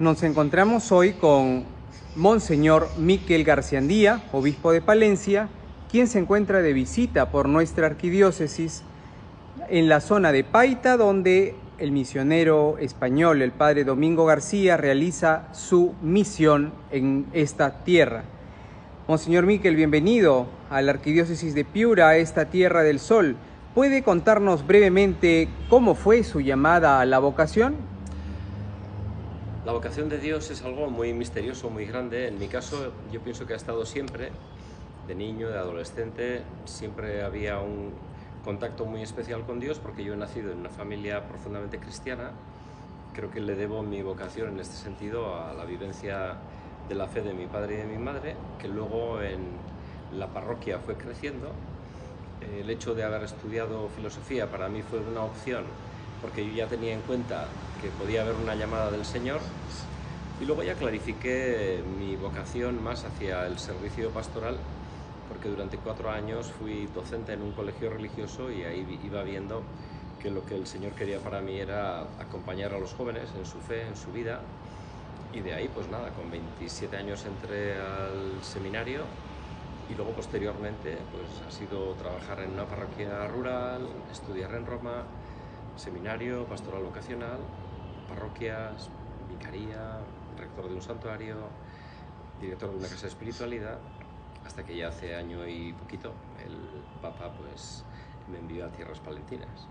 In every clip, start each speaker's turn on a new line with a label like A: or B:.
A: Nos encontramos hoy con Monseñor Miquel Garciandía, obispo de Palencia, quien se encuentra de visita por nuestra arquidiócesis en la zona de Paita, donde el misionero español, el padre Domingo García, realiza su misión en esta tierra. Monseñor Miquel, bienvenido a la arquidiócesis de Piura, a esta Tierra del Sol. ¿Puede contarnos brevemente cómo fue su llamada a la vocación?
B: La vocación de Dios es algo muy misterioso, muy grande. En mi caso, yo pienso que ha estado siempre, de niño, de adolescente, siempre había un contacto muy especial con Dios, porque yo he nacido en una familia profundamente cristiana. Creo que le debo mi vocación en este sentido a la vivencia de la fe de mi padre y de mi madre, que luego en la parroquia fue creciendo. El hecho de haber estudiado filosofía para mí fue una opción, porque yo ya tenía en cuenta que podía haber una llamada del Señor, y luego ya clarifiqué mi vocación más hacia el servicio pastoral, porque durante 4 años fui docente en un colegio religioso y ahí iba viendo que lo que el Señor quería para mí era acompañar a los jóvenes en su fe, en su vida, y de ahí pues nada, con 27 años entré al seminario y luego posteriormente pues ha sido trabajar en una parroquia rural, estudiar en Roma, seminario, pastoral vocacional, parroquias, vicaría, rector de un santuario, director de una casa de espiritualidad, hasta que ya hace año y poquito el Papa pues me envió a tierras palentinas.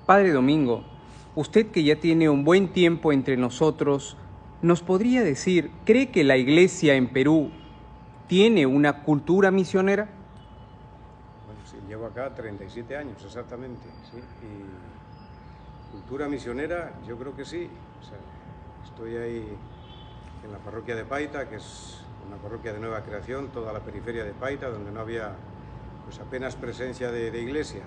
A: Padre Domingo, usted que ya tiene un buen tiempo entre nosotros, ¿nos podría decir, cree que la Iglesia en Perú tiene una cultura misionera?
C: Bueno, sí, llevo acá 37 años exactamente, sí, y cultura misionera yo creo que sí. O sea, estoy ahí en la parroquia de Paita, que es una parroquia de nueva creación, toda la periferia de Paita, donde no había pues apenas presencia de iglesia.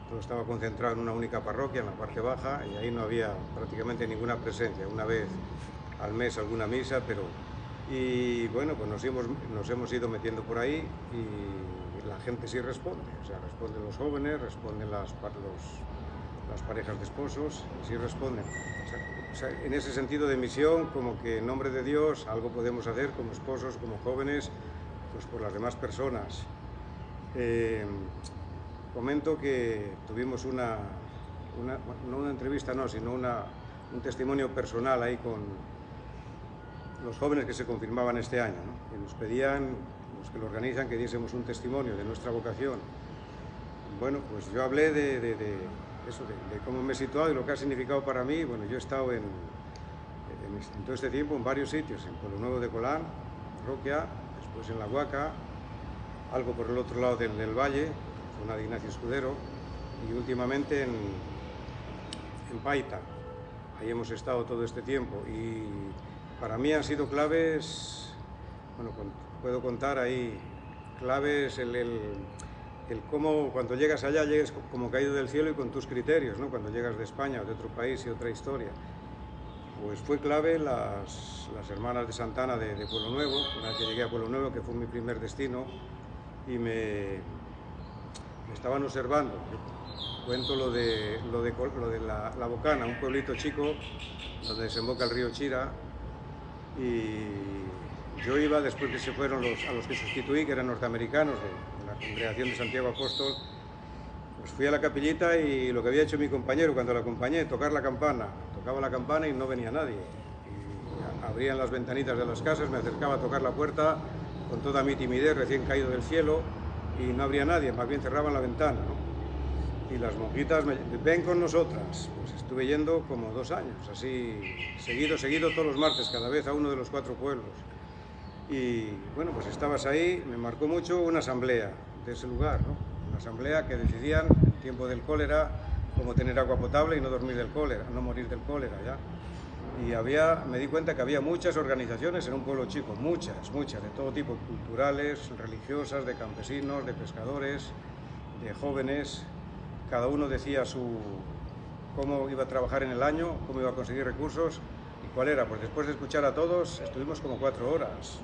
C: Todo estaba concentrado en una única parroquia, en la parte baja, y ahí no había prácticamente ninguna presencia. Una vez al mes alguna misa, pero... Y bueno, pues nos hemos ido metiendo por ahí y la gente sí responde. O sea, responden los jóvenes, responden las parejas de esposos, sí responden. O sea, en ese sentido de misión, como que en nombre de Dios algo podemos hacer como esposos, como jóvenes, pues por las demás personas. Comento que tuvimos no una entrevista, no, sino un testimonio personal ahí con los jóvenes que se confirmaban este año, ¿no? Y nos pedían, los que lo organizan, que diésemos un testimonio de nuestra vocación. Bueno, pues yo hablé de cómo me he situado y lo que ha significado para mí. Bueno, yo he estado en todo este tiempo en varios sitios, en Pueblo Nuevo de Colán, parroquia, después en La Huaca, algo por el otro lado del valle, zona de Ignacio Escudero, y últimamente en Paita. Ahí hemos estado todo este tiempo y para mí han sido claves, bueno, puedo contar ahí claves, el cómo cuando llegas allá llegues como caído del cielo y con tus criterios, ¿no? Cuando llegas de España o de otro país y otra historia. Pues fue clave las hermanas de Santana de Pueblo Nuevo, una vez que llegué a Pueblo Nuevo, que fue mi primer destino, y me estaban observando. Cuento lo de la Bocana, un pueblito chico donde desemboca el río Chira, y yo iba, después que se fueron a los que sustituí, que eran norteamericanos de la Congregación de Santiago Apóstol, pues fui a la capillita y lo que había hecho mi compañero cuando la acompañé, tocar la campana. Tocaba la campana y no venía nadie. Y abrían las ventanitas de las casas, me acercaba a tocar la puerta con toda mi timidez, recién caído del cielo, y no habría nadie, más bien cerraban la ventana, ¿no? Y las monjitas ven con nosotras. Pues estuve yendo como 2 años, así seguido todos los martes, cada vez a uno de los 4 pueblos. Y bueno, pues estabas ahí, me marcó mucho una asamblea de ese lugar, ¿no? Una asamblea que decidían en tiempo del cólera cómo tener agua potable y no dormir del cólera, no morir del cólera ya. Y me di cuenta que había muchas organizaciones en un pueblo chico, muchas, de todo tipo, culturales, religiosas, de campesinos, de pescadores, de jóvenes. Cada uno decía cómo iba a trabajar en el año, cómo iba a conseguir recursos y cuál era. Pues después de escuchar a todos, estuvimos como 4 horas.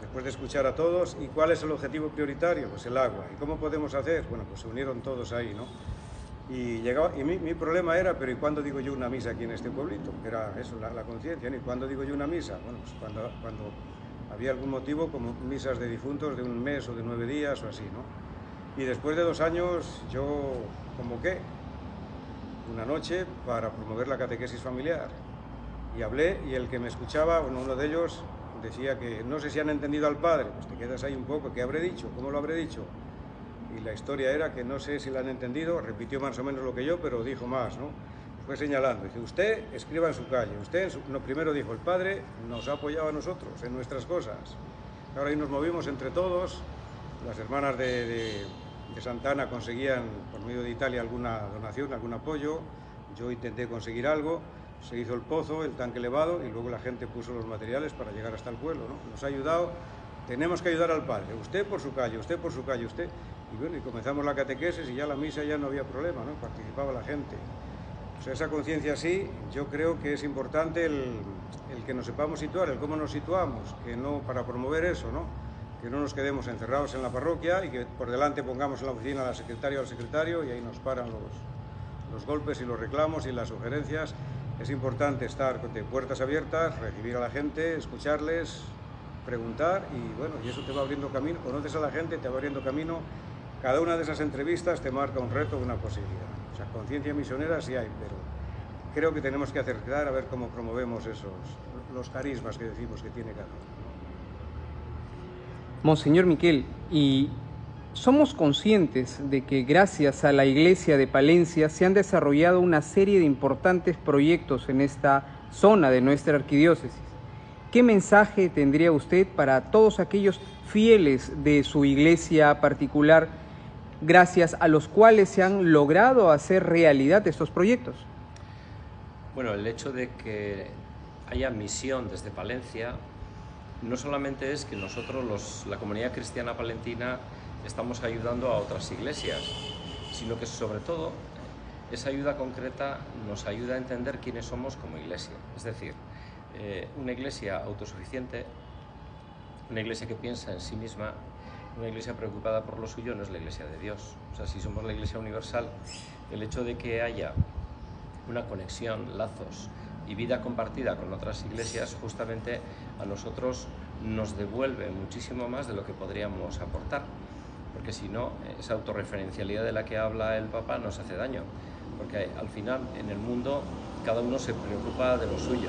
C: Después de escuchar a todos, ¿y cuál es el objetivo prioritario? Pues el agua. ¿Y cómo podemos hacer? Bueno, pues se unieron todos ahí, ¿no? Y llegaba, y mi problema era, pero ¿y cuándo digo yo una misa aquí en este pueblito? Era eso, la conciencia, ¿no? ¿Y cuándo digo yo una misa? Bueno, pues cuando había algún motivo, como misas de difuntos de un mes o de 9 días o así, ¿no? Y después de 2 años yo convoqué una noche para promover la catequesis familiar. Y hablé, y el que me escuchaba, bueno, uno de ellos decía que no sé si han entendido al padre, pues te quedas ahí un poco, ¿qué habré dicho? ¿Cómo lo habré dicho? Y la historia era que no sé si la han entendido, repitió más o menos lo que yo, pero dijo más, ¿no? Fue señalando, dice, usted escriba en su calle, no, primero dijo, el padre nos ha apoyado a nosotros en nuestras cosas. Ahora ahí nos movimos entre todos, las hermanas de Santana conseguían por medio de Italia alguna donación, algún apoyo, yo intenté conseguir algo, se hizo el pozo, el tanque elevado y luego la gente puso los materiales para llegar hasta el pueblo, ¿no? Nos ha ayudado, tenemos que ayudar al padre, usted por su calle, usted por su calle, usted. Y bueno, y comenzamos la catequesis y ya la misa ya no había problema, ¿no? Participaba la gente. O sea, esa conciencia sí, yo creo que es importante el que nos sepamos situar, el cómo nos situamos, que no para promover eso, ¿no? Que no nos quedemos encerrados en la parroquia y que por delante pongamos en la oficina a la secretaria o al secretario y ahí nos paran los golpes y los reclamos y las sugerencias. Es importante estar de puertas abiertas, recibir a la gente, escucharles, preguntar y bueno, y eso te va abriendo camino, conoces a la gente, te va abriendo camino. Cada una de esas entrevistas te marca un reto, una posibilidad. O sea, conciencia misionera sí hay, pero creo que tenemos que acercar a ver cómo promovemos los carismas que decimos que tiene cada uno.
A: Monseñor Miquel, y somos conscientes de que gracias a la Iglesia de Palencia se han desarrollado una serie de importantes proyectos en esta zona de nuestra arquidiócesis. ¿Qué mensaje tendría usted para todos aquellos fieles de su iglesia particular, gracias a los cuales se han logrado hacer realidad estos proyectos?
B: Bueno, el hecho de que haya misión desde Palencia no solamente es que nosotros, la comunidad cristiana palentina, estamos ayudando a otras iglesias, sino que sobre todo esa ayuda concreta nos ayuda a entender quiénes somos como iglesia. Es decir, una iglesia autosuficiente, una iglesia que piensa en sí misma, una iglesia preocupada por lo suyo no es la iglesia de Dios. O sea, si somos la iglesia universal, el hecho de que haya una conexión, lazos y vida compartida con otras iglesias, justamente a nosotros nos devuelve muchísimo más de lo que podríamos aportar. Porque si no, esa autorreferencialidad de la que habla el Papa nos hace daño. Porque al final, en el mundo, cada uno se preocupa de lo suyo.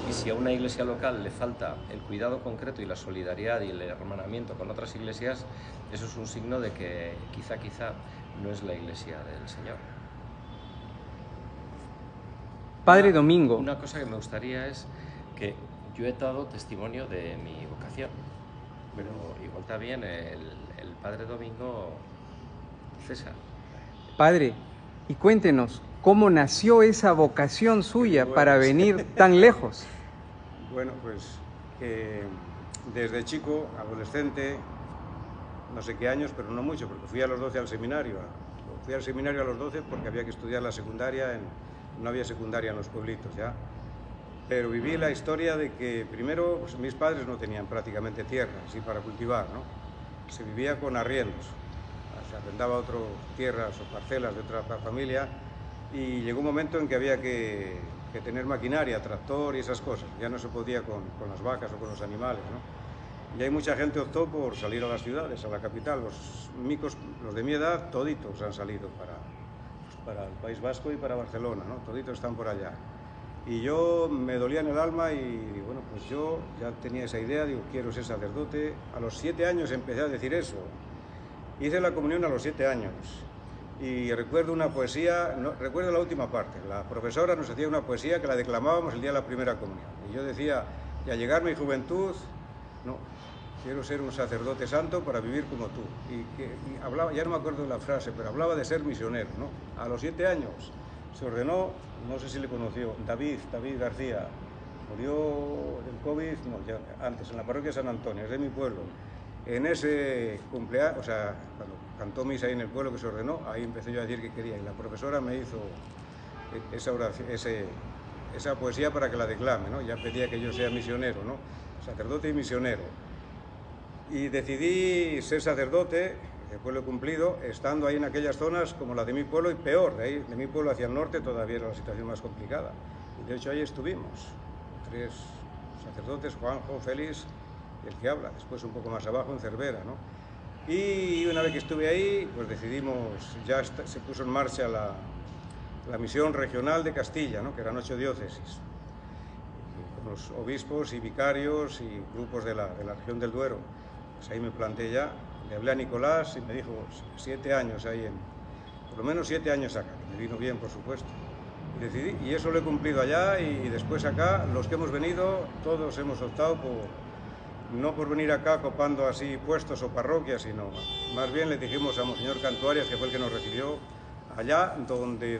B: Y si a una iglesia local le falta el cuidado concreto y la solidaridad y el hermanamiento con otras iglesias, eso es un signo de que quizá no es la iglesia del Señor.
A: Padre Domingo.
B: Una cosa que me gustaría es que yo he dado testimonio de mi vocación, pero igual también el Padre Domingo César.
A: Padre, y cuéntenos, ¿cómo nació esa vocación suya para venir tan lejos?
C: Bueno, pues desde chico, adolescente, no sé qué años, pero no mucho, porque fui a los 12 al seminario. Fui al seminario a los 12 porque había que estudiar la secundaria, no había secundaria en los pueblitos ya. Pero viví la historia de que primero pues, mis padres no tenían prácticamente tierra, así para cultivar, ¿no? Se vivía con arriendos, se arrendaba otras tierras o parcelas de otra familia y llegó un momento en que había que tener maquinaria, tractor y esas cosas. Ya no se podía con las vacas o con los animales, ¿no? Y hay mucha gente optó por salir a las ciudades, a la capital. Los micos, los de mi edad, toditos han salido para el País Vasco y para Barcelona, ¿no? Toditos están por allá. Y yo me dolía en el alma y bueno, pues yo ya tenía esa idea, digo, quiero ser sacerdote. A los 7 años empecé a decir eso. Hice la comunión a los 7 años. Y recuerdo una poesía, no, recuerdo la última parte, la profesora nos hacía una poesía que la declamábamos el día de la primera comunión. Y yo decía, y al llegar mi juventud, no, quiero ser un sacerdote santo para vivir como tú. Y hablaba, ya no me acuerdo de la frase, pero hablaba de ser misionero, ¿no? A los 7 años se ordenó, no sé si le conoció, David García, murió del COVID, no, ya antes, en la parroquia de San Antonio, es de mi pueblo. En ese cumpleaños, o sea, cuando cantó misa ahí en el pueblo que se ordenó, ahí empecé yo a decir que quería, y la profesora me hizo esa oración, esa poesía para que la declame, ¿no? Ya pedía que yo sea misionero, ¿no? Sacerdote y misionero. Y decidí ser sacerdote, después lo he cumplido estando ahí en aquellas zonas como la de mi pueblo y peor, de mi pueblo hacia el norte todavía era la situación más complicada. Y de hecho ahí estuvimos, 3 sacerdotes, Juanjo, Félix, el que habla, después un poco más abajo en Cervera, ¿no? Y una vez que estuve ahí, pues decidimos, se puso en marcha la misión regional de Castilla, ¿no? Que eran 8 diócesis, con los obispos y vicarios y grupos de la región del Duero. Pues ahí me planté ya, le hablé a Nicolás y me dijo 7 años ahí, por lo menos 7 años acá, que me vino bien, por supuesto. Y decidí, y eso lo he cumplido allá, y después acá, los que hemos venido, todos hemos optado no por venir acá copando así puestos o parroquias, sino más bien le dijimos a Monseñor Cantuarias, que fue el que nos recibió, allá donde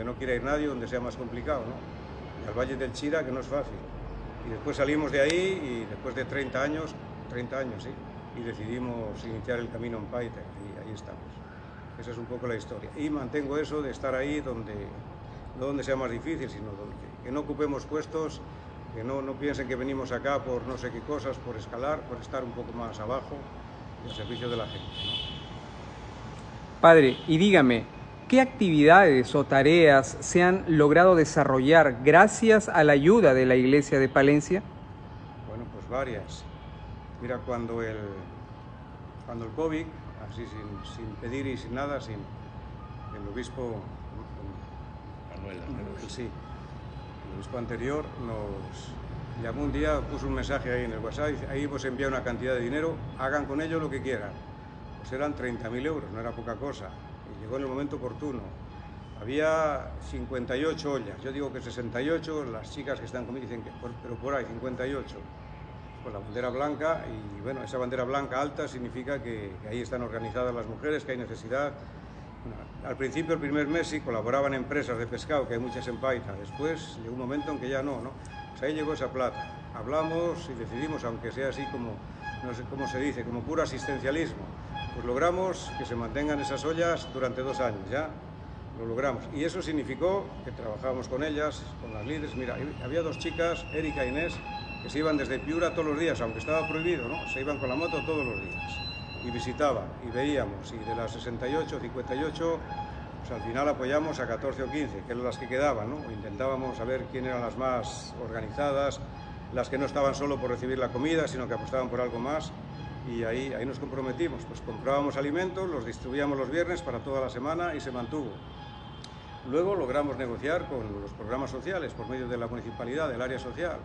C: no quiera ir nadie, donde sea más complicado, ¿no? Y al Valle del Chira, que no es fácil. Y después salimos de ahí, y después de 30 años, sí, y decidimos iniciar el camino en Paita, y ahí estamos. Esa es un poco la historia. Y mantengo eso de estar ahí no donde sea más difícil, sino que no ocupemos puestos, que no piensen que venimos acá por no sé qué cosas, por escalar, por estar un poco más abajo, al servicio de la gente, ¿no?
A: Padre, y dígame, ¿qué actividades o tareas se han logrado desarrollar gracias a la ayuda de la Iglesia de Palencia?
C: Bueno, pues varias. Mira, cuando el COVID, así sin pedir y sin nada, el obispo Manuel, sí, el obispo anterior nos llamó un día, puso un mensaje ahí en el WhatsApp, y ahí vos envía una cantidad de dinero, hagan con ello lo que quieran. Pues eran 30.000 euros, no era poca cosa, y llegó en el momento oportuno. Había 58 ollas, yo digo que 68, las chicas que están conmigo dicen que, pero por ahí 58. Con la bandera blanca, y bueno, esa bandera blanca alta significa que ahí están organizadas las mujeres, que hay necesidad. Bueno, al principio, el primer mes, sí colaboraban empresas de pescado, que hay muchas en Paita. Después llegó un momento en que ya no. Pues ahí llegó esa plata. Hablamos y decidimos, aunque sea así como, no sé cómo se dice, como puro asistencialismo, pues logramos que se mantengan esas ollas durante 2 años, ya lo logramos. Y eso significó que trabajábamos con ellas, con las líderes. Mira, había 2 chicas, Erika e Inés, que se iban desde Piura todos los días, aunque estaba prohibido, ¿no? Se iban con la moto todos los días y visitaban y veíamos, y de las 68, 58, pues al final apoyamos a 14 o 15, que eran las que quedaban, ¿no? Intentábamos saber quién eran las más organizadas, las que no estaban solo por recibir la comida, sino que apostaban por algo más, y ahí nos comprometimos, pues comprábamos alimentos, los distribuíamos los viernes para toda la semana y se mantuvo. Luego logramos negociar con los programas sociales por medio de la municipalidad, del área social,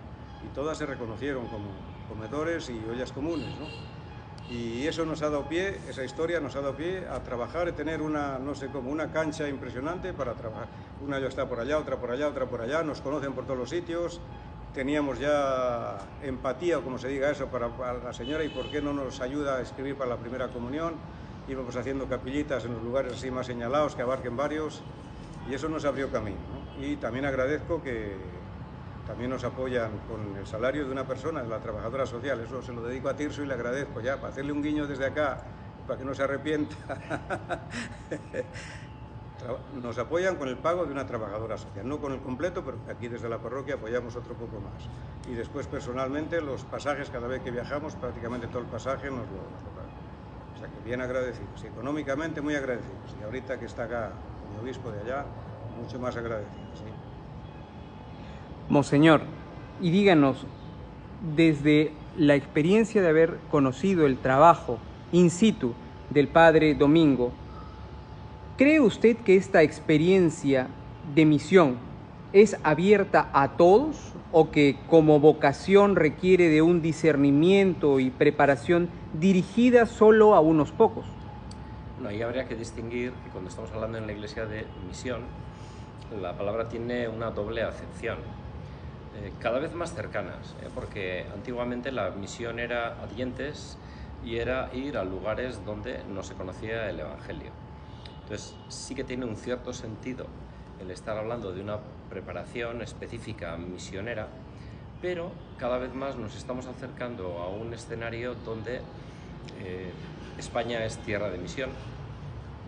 C: y todas se reconocieron como comedores y ollas comunes, ¿no? Y eso nos ha dado pie, esa historia nos ha dado pie a trabajar y tener una cancha impresionante para trabajar. Una olla está por allá, otra por allá, otra por allá, nos conocen por todos los sitios. Teníamos ya empatía, o como se diga eso, para la señora, y por qué no nos ayuda a escribir para la primera comunión. Íbamos haciendo capillitas en los lugares así más señalados, que abarquen varios, y eso nos abrió camino, ¿no? Y también agradezco que también nos apoyan con el salario de una persona, de la trabajadora social. Eso se lo dedico a Tirso y le agradezco ya, para hacerle un guiño desde acá, para que no se arrepienta. Nos apoyan con el pago de una trabajadora social, no con el completo, pero aquí desde la parroquia apoyamos otro poco más. Y después personalmente los pasajes, cada vez que viajamos, prácticamente todo el pasaje nos lo pagan. O sea que bien agradecidos, económicamente muy agradecidos. Y ahorita que está acá el obispo de allá, mucho más agradecidos, ¿sí?
A: Monseñor, y díganos, desde la experiencia de haber conocido el trabajo in situ del Padre Domingo, ¿cree usted que esta experiencia de misión es abierta a todos o que como vocación requiere de un discernimiento y preparación dirigida solo a unos pocos?
B: No, ahí habría que distinguir que cuando estamos hablando en la Iglesia de misión, la palabra tiene una doble acepción. Cada vez más cercanas, porque antiguamente la misión era a dientes y era ir a lugares donde no se conocía el Evangelio. Entonces sí que tiene un cierto sentido el estar hablando de una preparación específica misionera, pero cada vez más nos estamos acercando a un escenario donde España es tierra de misión,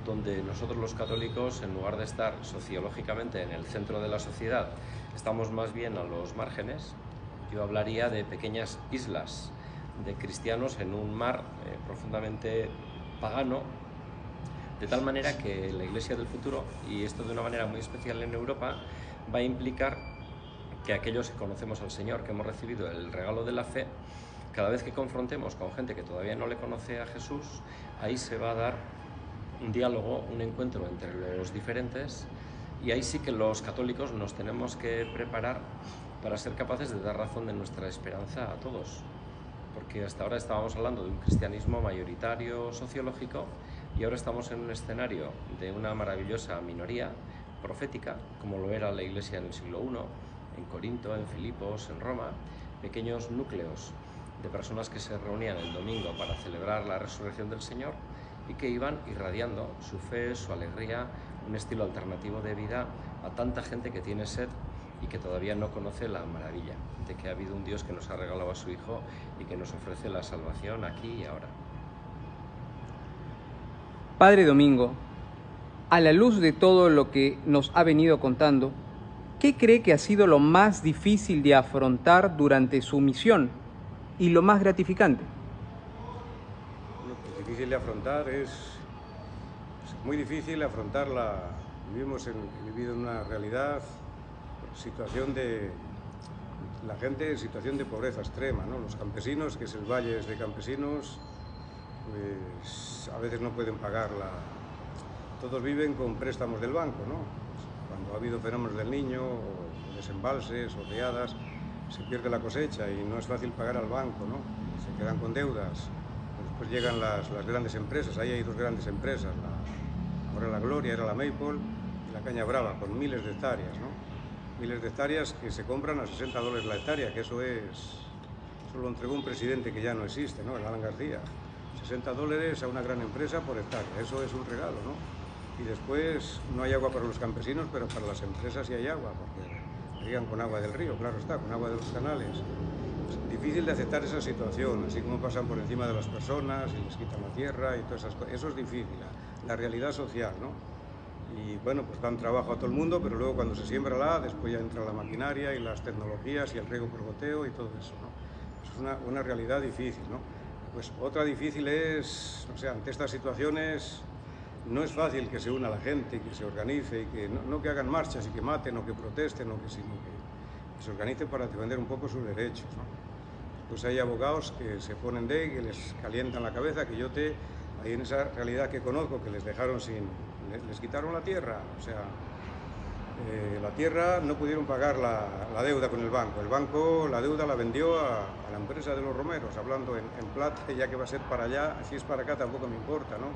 B: donde nosotros los católicos, en lugar de estar sociológicamente en el centro de la sociedad, estamos más bien a los márgenes. Yo hablaría de pequeñas islas de cristianos en un mar profundamente pagano, de tal manera que la Iglesia del futuro, y esto de una manera muy especial en Europa, va a implicar que aquellos que conocemos al Señor, que hemos recibido el regalo de la fe, cada vez que confrontemos con gente que todavía no le conoce a Jesús, ahí se va a dar un diálogo, un encuentro entre los diferentes, y ahí sí que los católicos nos tenemos que preparar para ser capaces de dar razón de nuestra esperanza a todos, porque hasta ahora estábamos hablando de un cristianismo mayoritario sociológico y ahora estamos en un escenario de una maravillosa minoría profética, como lo era la Iglesia en el siglo I, en Corinto, en Filipos, en Roma, pequeños núcleos de personas que se reunían el domingo para celebrar la resurrección del Señor y que iban irradiando su fe, su alegría, un estilo alternativo de vida a tanta gente que tiene sed y que todavía no conoce la maravilla de que ha habido un Dios que nos ha regalado a su Hijo y que nos ofrece la salvación aquí y ahora.
A: Padre Domingo, a la luz de todo lo que nos ha venido contando, ¿qué cree que ha sido lo más difícil de afrontar durante su misión y lo más gratificante?
C: Lo difícil de afrontar es muy difícil afrontarla. He vivido en una realidad, situación de la gente en situación de pobreza extrema, ¿no? Los campesinos, que es el valle de campesinos, pues a veces no pueden pagarla. Todos viven con préstamos del banco, ¿no? Cuando ha habido fenómenos del Niño, o desembalses, o riadas, se pierde la cosecha y no es fácil pagar al banco, ¿no? Se quedan con deudas. Después llegan las grandes empresas, ahí hay dos grandes empresas, ahora la Gloria, era la Maple, y la Caña Brava, con miles de hectáreas, ¿no? Miles de hectáreas que se compran a $60 la hectárea, que eso lo entregó un presidente que ya no existe, ¿no? El Alan García. $60 a una gran empresa por hectárea, eso es un regalo, ¿no? Y después no hay agua para los campesinos, pero para las empresas sí hay agua, porque riegan con agua del río, claro está, con agua de los canales. Es difícil de aceptar esa situación, así como pasan por encima de las personas y les quitan la tierra y todas esas cosas. Eso es difícil, la realidad social, ¿no? Y bueno, pues dan trabajo a todo el mundo, pero luego cuando se siembra después ya entra la maquinaria y las tecnologías y el riego por goteo y todo eso, ¿no? Eso es una realidad difícil, ¿no? Pues otra difícil es, no sé, ante estas situaciones no es fácil que se una la gente, que se organice y que no que hagan marchas y que maten o que protesten, sino que se organicen para defender un poco sus derechos, ¿no? Pues hay abogados que se ponen que les calientan la cabeza, que ahí en esa realidad que conozco, que les dejaron les quitaron la tierra, o sea, la tierra no pudieron pagar la deuda con el banco la deuda la vendió a la empresa de los romeros, hablando en plata, ya que va a ser para allá, si es para acá tampoco me importa, ¿no?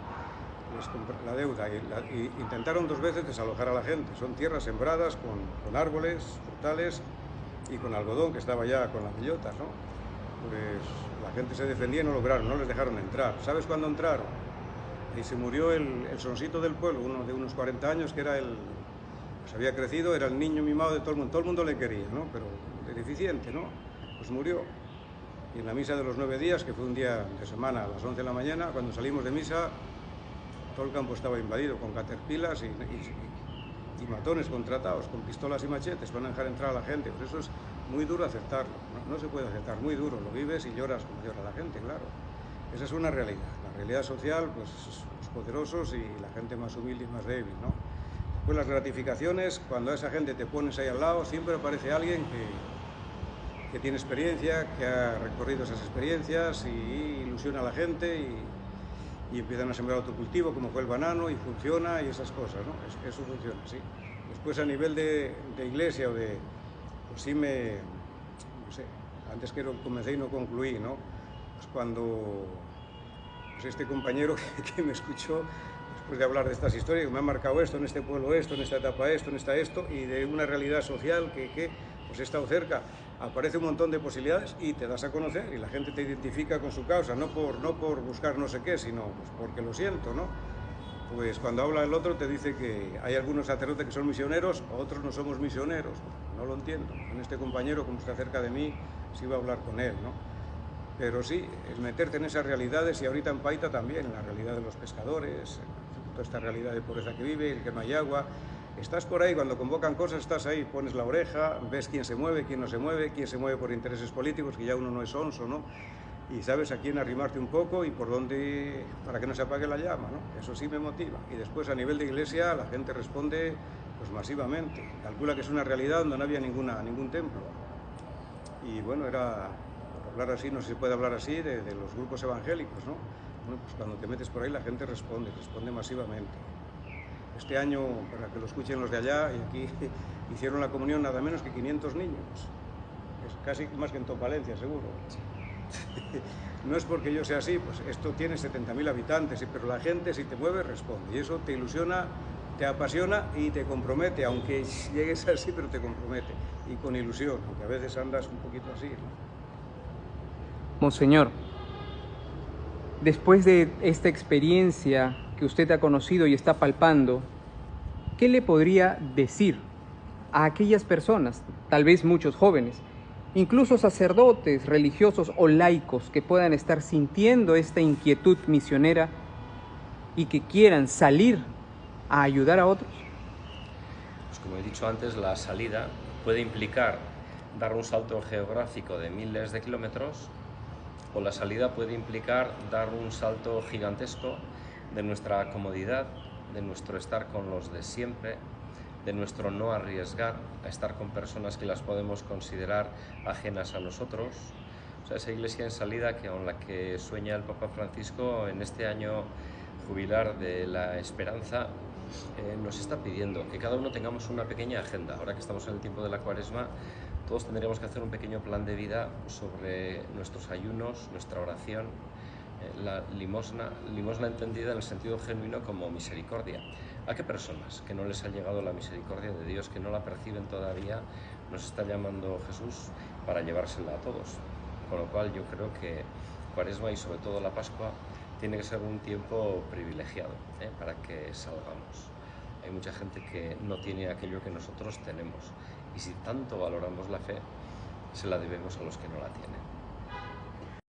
C: La deuda, y intentaron 2 veces desalojar a la gente, son tierras sembradas con árboles, frutales y con algodón que estaba ya con las bellotas, ¿no? Pues la gente se defendía y no lograron, no les dejaron entrar. ¿Sabes cuándo entraron? Y se murió el soncito del pueblo, uno de unos 40 años, que era pues había crecido, era el niño mimado de todo el mundo le quería, ¿no? Pero deficiente, ¿no? Pues murió. Y en la misa de los 9 días, que fue un día de semana a las 11 de la mañana, cuando salimos de misa, todo el campo estaba invadido con caterpillas y matones contratados, con pistolas y machetes para no dejar entrar a la gente. Pues eso es muy duro aceptarlo, no se puede aceptar, muy duro, lo vives y lloras como llora la gente, claro. Esa es una realidad, la realidad social, pues los poderosos y la gente más humilde y más débil, ¿no? Pues las gratificaciones, cuando a esa gente te pones ahí al lado, siempre aparece alguien que tiene experiencia, que ha recorrido esas experiencias y ilusiona a la gente y empiezan a sembrar otro cultivo, como fue el banano, y funciona y esas cosas, ¿no? Eso funciona, sí. Después a nivel de iglesia pues sí no sé, antes que comencé y no concluí, ¿no? Pues cuando pues este compañero que me escuchó, después de hablar de estas historias, que me ha marcado esto, en este pueblo esto, en esta etapa esto, en esta esto, y de una realidad social que pues he estado cerca, aparece un montón de posibilidades y te das a conocer y la gente te identifica con su causa, no por buscar no sé qué, sino pues porque lo siento, ¿no? Pues cuando habla el otro te dice que hay algunos sacerdotes que son misioneros, otros no somos misioneros, no lo entiendo. En este compañero, como está cerca de mí, sí iba a hablar con él, ¿no? Pero sí, el meterte en esas realidades, y ahorita en Paita también, en la realidad de los pescadores, toda esta realidad de pobreza que vive, el que no hay agua. Estás por ahí, cuando convocan cosas, estás ahí, pones la oreja, ves quién se mueve, quién no se mueve, quién se mueve por intereses políticos, que ya uno no es onso, ¿no? y sabes a quién arrimarte un poco y por dónde, para que no se apague la llama, ¿no? Eso sí me motiva. Y después a nivel de iglesia la gente responde pues masivamente. Calcula que es una realidad donde no había ningún templo. Y bueno, era, por hablar así, no sé si se puede hablar así, de los grupos evangélicos, ¿no? Bueno, pues cuando te metes por ahí la gente responde masivamente. Este año, para que lo escuchen los de allá, y aquí hicieron la comunión nada menos que 500 niños. Es casi más que en toda Palencia, seguro. No es porque yo sea así, pues esto tiene 70.000 habitantes, pero la gente si te mueve responde y eso te ilusiona, te apasiona y te compromete, aunque llegues así, pero te compromete y con ilusión, aunque a veces andas un poquito así, ¿no?
A: Monseñor, después de esta experiencia que usted ha conocido y está palpando, ¿qué le podría decir a aquellas personas, tal vez muchos jóvenes, incluso sacerdotes, religiosos o laicos que puedan estar sintiendo esta inquietud misionera y que quieran salir a ayudar a otros?
B: Pues como he dicho antes, la salida puede implicar dar un salto geográfico de miles de kilómetros, o la salida puede implicar dar un salto gigantesco de nuestra comodidad, de nuestro estar con los de siempre, de nuestro no arriesgar a estar con personas que las podemos considerar ajenas a nosotros. O sea, esa iglesia en salida con la que sueña el Papa Francisco en este año jubilar de la esperanza, nos está pidiendo que cada uno tengamos una pequeña agenda. Ahora que estamos en el tiempo de la Cuaresma, todos tendríamos que hacer un pequeño plan de vida sobre nuestros ayunos, nuestra oración, la limosna entendida en el sentido genuino como misericordia. ¿A qué personas que no les ha llegado la misericordia de Dios, que no la perciben todavía, nos está llamando Jesús para llevársela a todos? Con lo cual yo creo que Cuaresma y sobre todo la Pascua tiene que ser un tiempo privilegiado, para que salgamos. Hay mucha gente que no tiene aquello que nosotros tenemos y si tanto valoramos la fe, se la debemos a los que no la tienen.